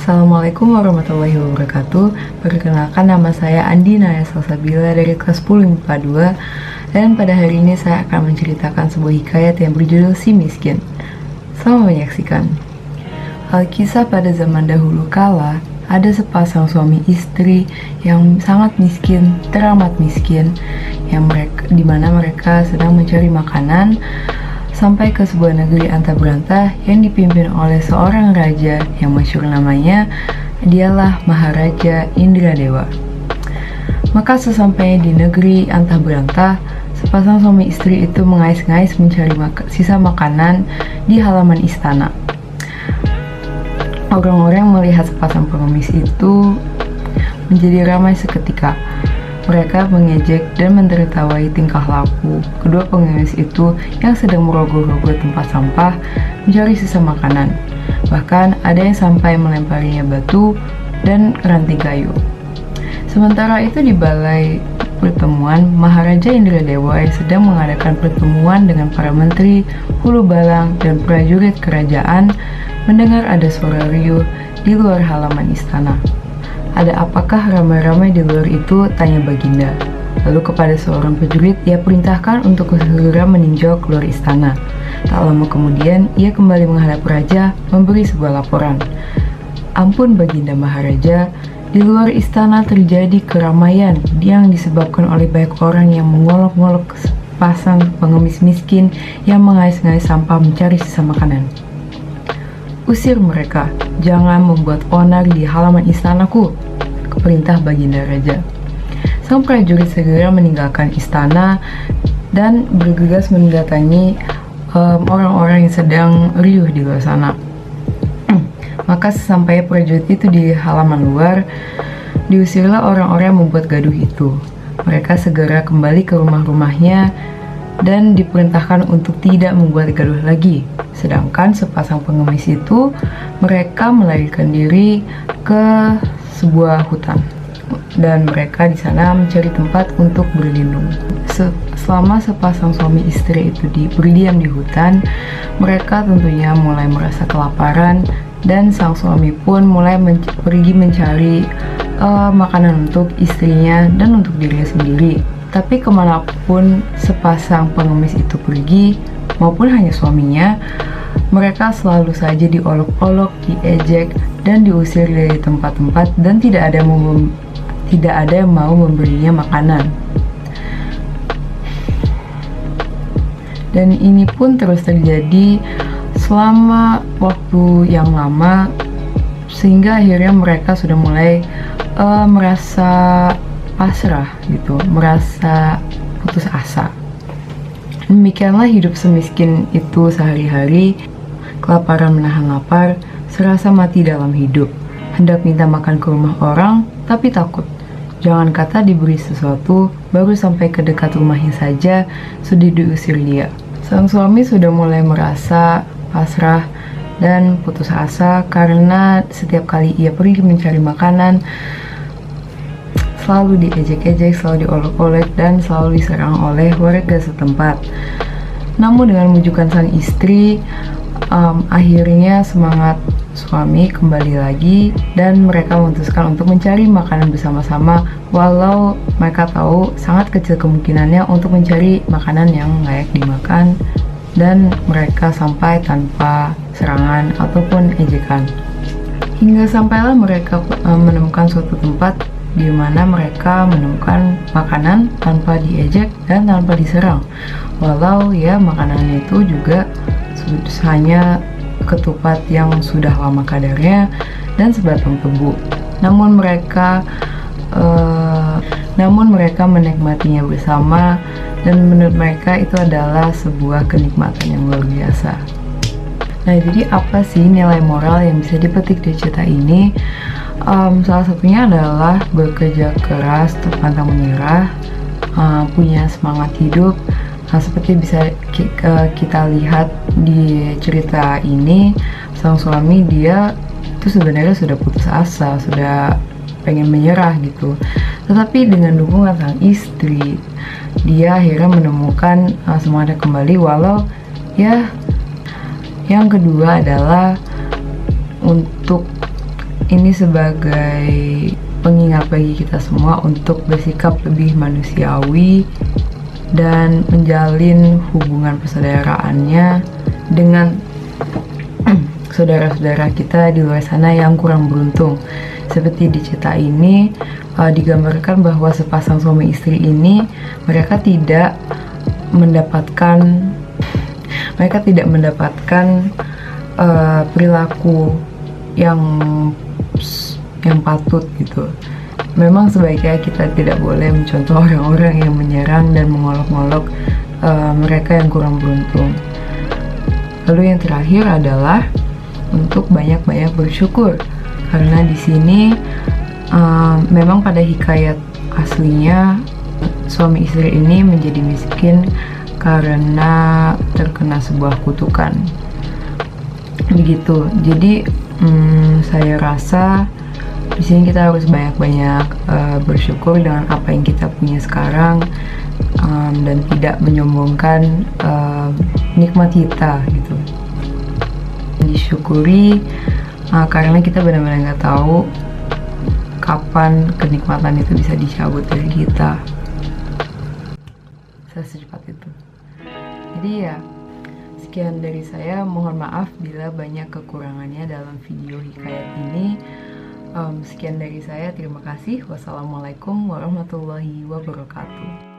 Assalamualaikum warahmatullahi wabarakatuh. Perkenalkan, nama saya Andi Naya Salsabila dari kelas 10 IPA 2. Dan pada hari ini saya akan menceritakan sebuah hikayat yang berjudul Si Miskin. Selamat menyaksikan. Alkisah pada zaman dahulu kala, ada sepasang suami istri yang sangat miskin, teramat miskin, di mana mereka sedang mencari makanan sampai ke sebuah negeri antah berantah yang dipimpin oleh seorang raja yang masyhur, namanya dialah Maharaja Indradewa. Maka sesampainya di negeri antah berantah, sepasang suami istri itu mengais-ngais mencari sisa makanan di halaman istana. Orang-orang melihat sepasang pengemis itu menjadi ramai seketika. Mereka mengejek dan menertawai tingkah laku kedua pengemis itu yang sedang merogoh-rogoh tempat sampah mencari sisa makanan. Bahkan ada yang sampai melemparinya batu dan ranting kayu. Sementara itu di balai pertemuan, Maharaja Indradewa yang sedang mengadakan pertemuan dengan para menteri, hulu balang, dan prajurit kerajaan mendengar ada suara riuh di luar halaman istana. "Ada apakah ramai-ramai di luar itu?" tanya Baginda. Lalu kepada seorang prajurit ia perintahkan untuk segera meninjau keluar istana. Tak lama kemudian ia kembali menghadap raja memberi sebuah laporan. "Ampun Baginda Maharaja, di luar istana terjadi keramaian yang disebabkan oleh banyak orang yang mengolok-ngolok sepasang pengemis miskin yang mengais-ngais sampah mencari sisa makanan. Usir mereka, jangan membuat onar di halaman istanaku," perintah Baginda Raja. Sang prajurit segera meninggalkan istana dan bergegas mendatangi orang-orang yang sedang riuh di luar sana. Maka sesampainya prajurit itu di halaman luar, diusirlah orang-orang yang membuat gaduh itu. Mereka segera kembali ke rumah-rumahnya dan diperintahkan untuk tidak membuat gaduh lagi. Sedangkan sepasang pengemis itu, mereka melarikan diri ke sebuah hutan dan mereka di sana mencari tempat untuk berlindung. Selama sepasang suami istri itu berdiam di hutan, mereka tentunya mulai merasa kelaparan dan sang suami pun mulai pergi mencari makanan untuk istrinya dan untuk dirinya sendiri. Tapi kemanapun sepasang pengemis itu pergi, maupun hanya suaminya, mereka selalu saja diolok-olok, diejek, dan diusir dari tempat-tempat dan tidak ada yang mau memberinya makanan. Dan ini pun terus terjadi selama waktu yang lama, sehingga akhirnya mereka sudah mulai merasa pasrah gitu, merasa putus asa. Demikianlah hidup semiskin itu sehari-hari, kelaparan menahan lapar, serasa mati dalam hidup, hendak minta makan ke rumah orang, tapi takut. Jangan kata diberi sesuatu, baru sampai ke dekat rumahnya saja, sudah diusir dia. Sang suami sudah mulai merasa pasrah dan putus asa karena setiap kali ia pergi mencari makanan, selalu diejek-ejek, selalu diolok-olok, dan selalu diserang oleh warga setempat. Namun dengan bujukan sang istri, akhirnya semangat suami kembali lagi dan mereka memutuskan untuk mencari makanan bersama-sama, walau mereka tahu sangat kecil kemungkinannya untuk mencari makanan yang layak dimakan dan mereka sampai tanpa serangan ataupun ejekan. Hingga sampailah mereka menemukan suatu tempat di mana mereka menemukan makanan tanpa diejek dan tanpa diserang. Walau ya makanannya itu juga hanya ketupat yang sudah lama kadarnya dan sebatang tebu. Namun mereka menikmatinya bersama dan menurut mereka itu adalah sebuah kenikmatan yang luar biasa. Nah, jadi apa sih nilai moral yang bisa dipetik dari cerita ini? Salah satunya adalah bekerja keras, pantang menyerah, punya semangat hidup. Seperti bisa kita lihat di cerita ini, sang suami dia itu sebenarnya sudah putus asa, sudah pengen menyerah gitu. Tetapi dengan dukungan sang istri, dia akhirnya menemukan semangatnya kembali. Walau ya, yang kedua adalah untuk ini sebagai pengingat bagi kita semua untuk bersikap lebih manusiawi dan menjalin hubungan persaudaraannya dengan saudara-saudara kita di luar sana yang kurang beruntung. Seperti di cerita ini digambarkan bahwa sepasang suami istri ini mereka tidak mendapatkan perilaku yang patut gitu. Memang sebaiknya kita tidak boleh mencontoh orang-orang yang menyerang dan mengolok-olok mereka yang kurang beruntung. Lalu yang terakhir adalah untuk banyak-banyak bersyukur, karena di sini memang pada hikayat aslinya suami istri ini menjadi miskin karena terkena sebuah kutukan. Begitu. Jadi saya rasa di sini kita harus banyak-banyak bersyukur dengan apa yang kita punya sekarang, dan tidak menyombongkan nikmat kita gitu. Disyukuri karena kita benar-benar nggak tahu kapan kenikmatan itu bisa dicabut dari kita secepat itu. Jadi ya, sekian dari saya. Mohon maaf bila banyak kekurangannya dalam video hikayat ini. Sekian dari saya. Terima kasih. Wassalamualaikum warahmatullahi wabarakatuh.